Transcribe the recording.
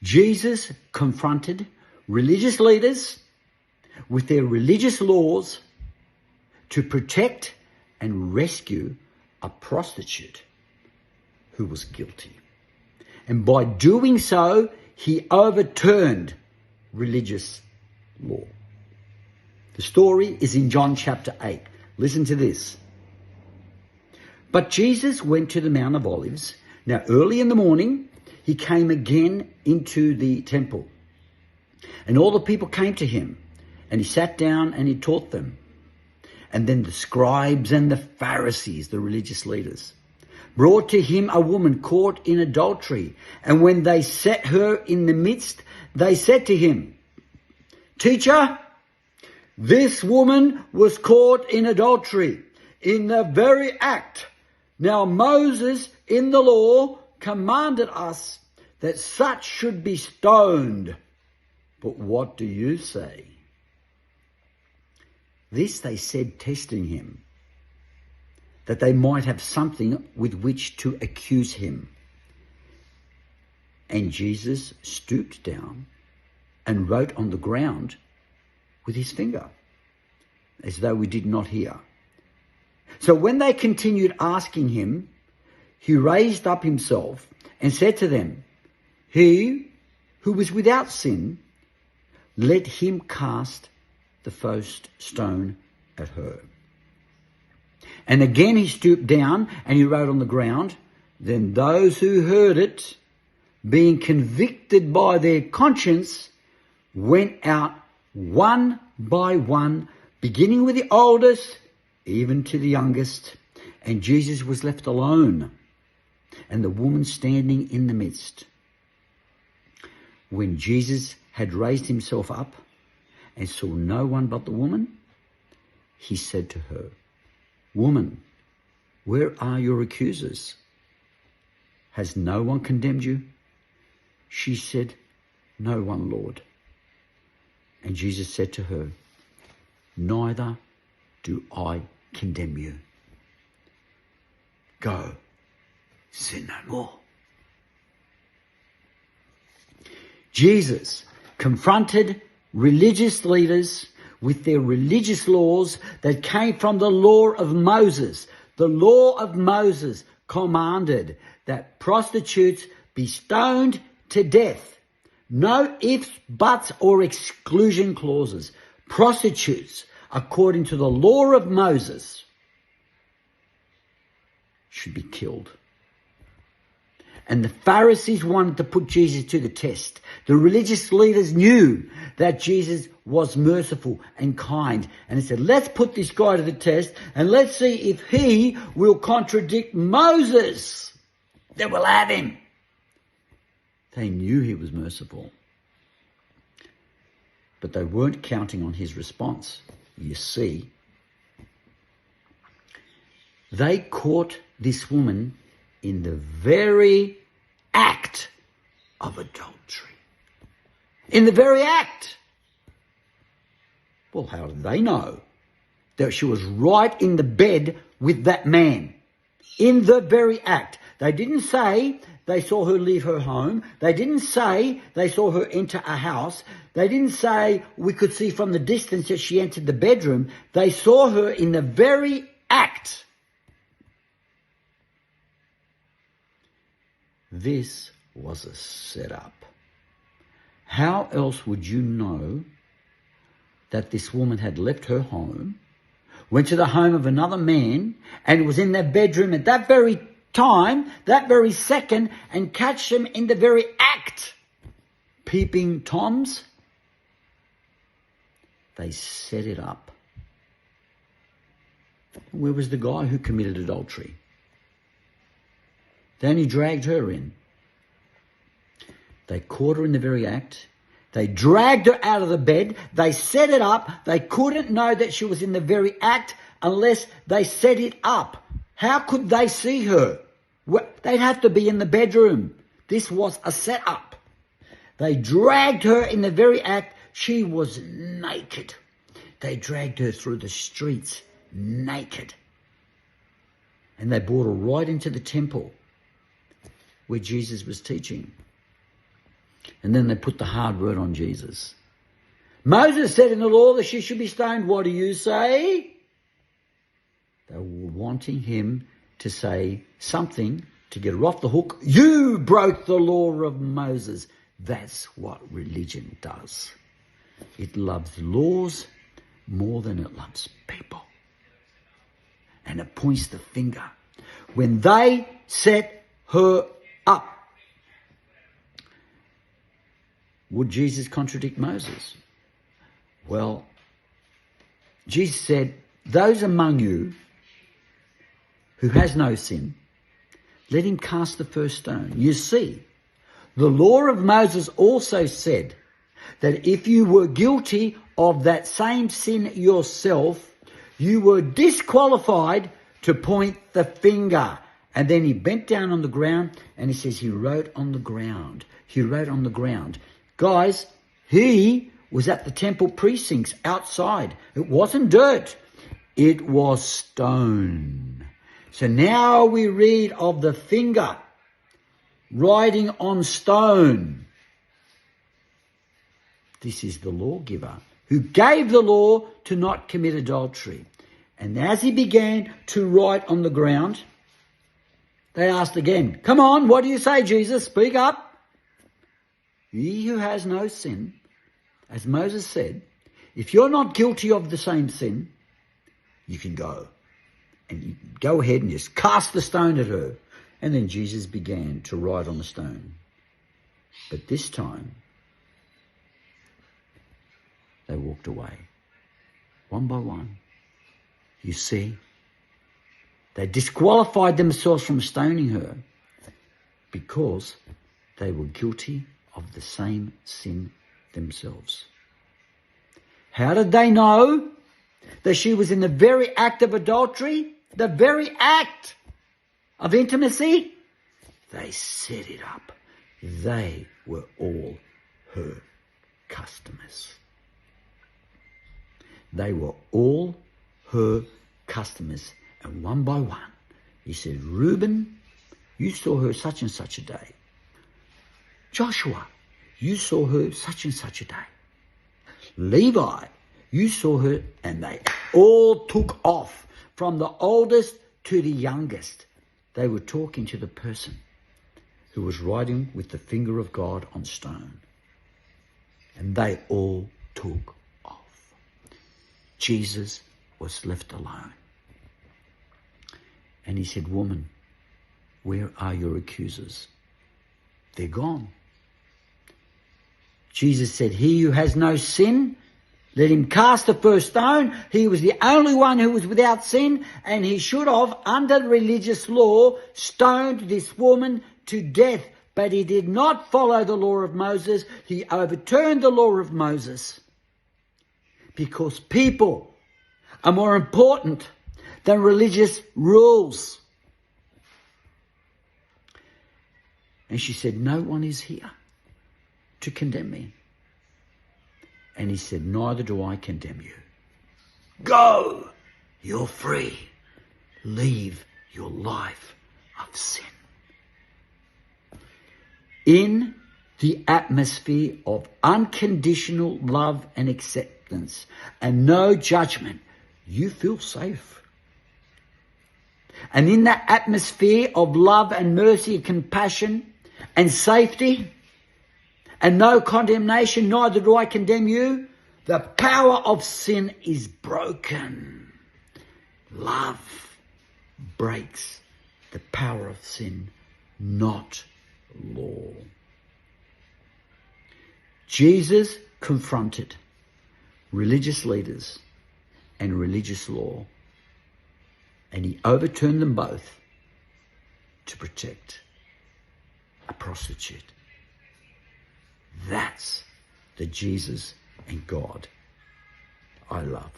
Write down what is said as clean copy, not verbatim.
Jesus confronted religious leaders with their religious laws to protect and rescue a prostitute who was guilty. And by doing so, he overturned religious law. The story is in John chapter 8. Listen to this. But Jesus went to the Mount of Olives. Now early in the morning, he came again into the temple. And all the people came to him, and he sat down and he taught them. And then the scribes and the Pharisees, the religious leaders, brought to him a woman caught in adultery. And when they set her in the midst, they said to him, "Teacher, this woman was caught in adultery, in the very act. Now Moses in the law commanded us that such should be stoned. But what do you say?" This they said, testing him, that they might have something with which to accuse him. And Jesus stooped down and wrote on the ground with his finger, as though we did not hear. So when they continued asking him, he raised up himself and said to them, "He who was without sin, let him cast the first stone at her." And again he stooped down and he wrote on the ground. Then those who heard it, being convicted by their conscience, went out one by one, beginning with the oldest, even to the youngest. And Jesus was left alone, and the woman standing in the midst. When Jesus had raised himself up and saw no one but the woman, he said to her, "Woman, where are your accusers? Has no one condemned you?" She said, "No one, Lord." And Jesus said to her, "Neither do I condemn you. Go, sin no more." Jesus confronted religious leaders with their religious laws that came from the law of Moses. The law of Moses commanded that prostitutes be stoned to death. No ifs, buts, or exclusion clauses. Prostitutes, according to the law of Moses, should be killed. And the Pharisees wanted to put Jesus to the test. The religious leaders knew that Jesus was merciful and kind. And they said, "Let's put this guy to the test and let's see if he will contradict Moses. Then we'll have him." They knew he was merciful, but they weren't counting on his response. You see, they caught this woman in the very act of adultery. In the very act. Well, how did they know that she was right in the bed with that man? In the very act. They didn't say they saw her leave her home. They didn't say they saw her enter a house. They didn't say we could see from the distance that she entered the bedroom. They saw her in the very act. This was a setup. How else would you know that this woman had left her home, went to the home of another man, and was in their bedroom at that very time, that very second, and catch them in the very act? Peeping Toms? They set it up. Where was the guy who committed adultery? They only dragged her in. They caught her in the very act. They dragged her out of the bed. They set it up. They couldn't know that she was in the very act unless they set it up. How could they see her? They'd have to be in the bedroom. This was a setup. They dragged her in the very act. She was naked. They dragged her through the streets naked. And they brought her right into the temple where Jesus was teaching. And then they put the hard word on Jesus. Moses said in the law that she should be stoned. What do you say? They were wanting him to say something to get her off the hook. You broke the law of Moses. That's what religion does. It loves laws more than it loves people. And it points the finger. When they set her up, would Jesus contradict Moses? Well, Jesus said, those among you who has no sin, let him cast the first stone. You see, the law of Moses also said that if you were guilty of that same sin yourself, you were disqualified to point the finger. And then he bent down on the ground and he says he wrote on the ground. He wrote on the ground. Guys, he was at the temple precincts outside. It wasn't dirt. It was stone. So now we read of the finger writing on stone. This is the lawgiver who gave the law to not commit adultery. And as he began to write on the ground, they asked again, come on, what do you say, Jesus? Speak up. He who has no sin, as Moses said, if you're not guilty of the same sin, you can go. And you go ahead and just cast the stone at her. And then Jesus began to write on the stone. But this time, they walked away, one by one. You see, they disqualified themselves from stoning her because they were guilty of the same sin themselves. How did they know that she was in the very act of adultery? The very act of intimacy? They set it up. They were all her customers. They were all her customers. And one by one, he said, Reuben, you saw her such and such a day. Joshua, you saw her such and such a day. Levi, you saw her, and they all took off from the oldest to the youngest. They were talking to the person who was writing with the finger of God on stone. And they all took off. Jesus was left alone. And he said, woman, where are your accusers? They're gone. Jesus said, he who has no sin, let him cast the first stone. He was the only one who was without sin, and he should have, under religious law, stoned this woman to death. But he did not follow the law of Moses. He overturned the law of Moses. Because people are more important than religious rules. And she said, no one is here to condemn me. And he said, neither do I condemn you. Go, you're free. Leave your life of sin. In the atmosphere of unconditional love and acceptance and no judgment, you feel safe. And in that atmosphere of love and mercy and compassion and safety and no condemnation, neither do I condemn you, the power of sin is broken. Love breaks the power of sin, not law. Jesus confronted religious leaders and religious law, and he overturned them both to protect a prostitute. That's the Jesus and God I love.